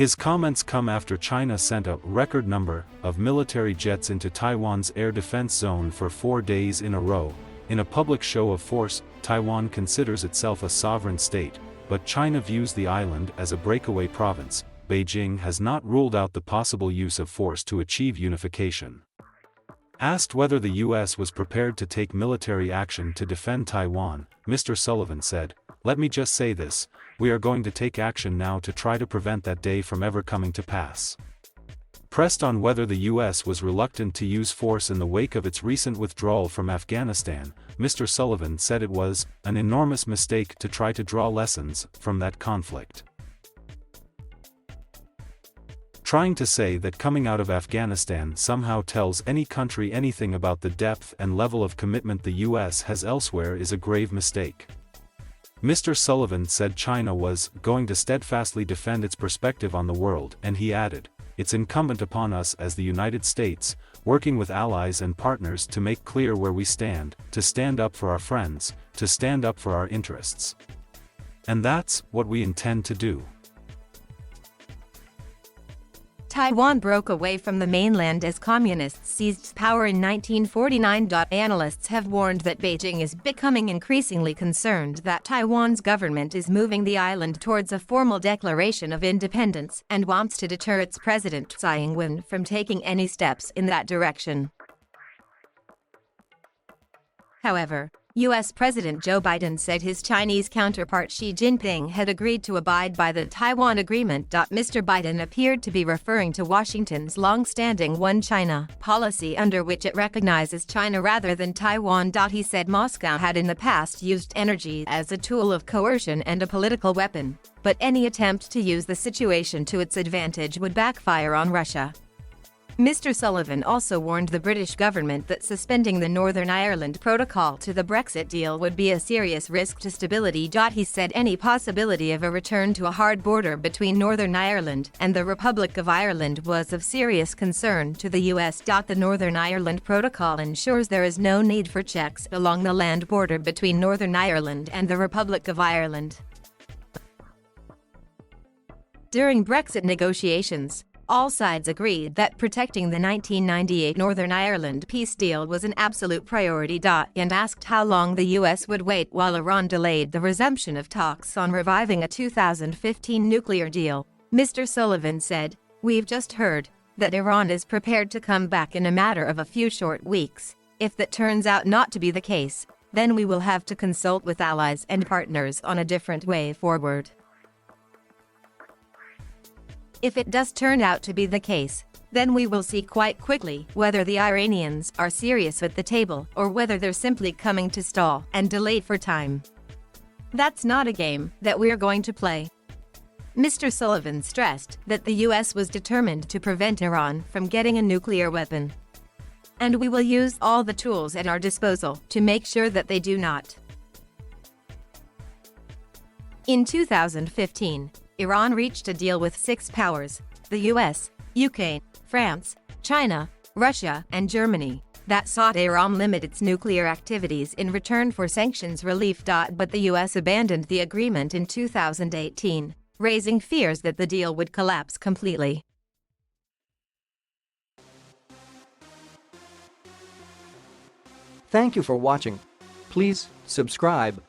His comments come after China sent a record number of military jets into Taiwan's air defense zone for 4 days in a row. In a public show of force, Taiwan considers itself a sovereign state, but China views the island as a breakaway province. Beijing has not ruled out the possible use of force to achieve unification. Asked whether the US was prepared to take military action to defend Taiwan, Mr. Sullivan said, "Let me just say this, we are going to take action now to try to prevent that day from ever coming to pass." Pressed on whether the US was reluctant to use force in the wake of its recent withdrawal from Afghanistan, Mr. Sullivan said it was an enormous mistake to try to draw lessons from that conflict. Trying to say that coming out of Afghanistan somehow tells any country anything about the depth and level of commitment the US has elsewhere is a grave mistake. Mr. Sullivan said China was going to steadfastly defend its perspective on the world, and he added, "It's incumbent upon us as the United States, working with allies and partners to make clear where we stand, to stand up for our friends, to stand up for our interests. And that's what we intend to do." Taiwan broke away from the mainland as communists seized power in 1949. Analysts have warned that Beijing is becoming increasingly concerned that Taiwan's government is moving the island towards a formal declaration of independence and wants to deter its president Tsai Ing-wen from taking any steps in that direction. However, U.S. President Joe Biden said his Chinese counterpart Xi Jinping had agreed to abide by the Taiwan Agreement. Mr. Biden appeared to be referring to Washington's long-standing One China policy, under which it recognizes China rather than Taiwan. He said Moscow had in the past used energy as a tool of coercion and a political weapon, but any attempt to use the situation to its advantage would backfire on Russia. Mr. Sullivan also warned the British government that suspending the Northern Ireland Protocol to the Brexit deal would be a serious risk to stability. He said any possibility of a return to a hard border between Northern Ireland and the Republic of Ireland was of serious concern to the US. The Northern Ireland Protocol ensures there is no need for checks along the land border between Northern Ireland and the Republic of Ireland. During Brexit negotiations, all sides agreed that protecting the 1998 Northern Ireland peace deal was an absolute priority. And asked how long the US would wait while Iran delayed the resumption of talks on reviving a 2015 nuclear deal, Mr. Sullivan said, "We've just heard that Iran is prepared to come back in a matter of a few short weeks. If that turns out not to be the case, then we will have to consult with allies and partners on a different way forward. If it does turn out to be the case, then we will see quite quickly whether the Iranians are serious at the table or whether they're simply coming to stall and delay for time. That's not a game that we're going to play." Mr. Sullivan stressed that the US was determined to prevent Iran from getting a nuclear weapon. "And we will use all the tools at our disposal to make sure that they do not." In 2015, Iran reached a deal with 6 powers, the US, UK, France, China, Russia, and Germany, that sought Iran limit its nuclear activities in return for sanctions relief. But the US abandoned the agreement in 2018, raising fears that the deal would collapse completely. Thank you for watching. Please subscribe.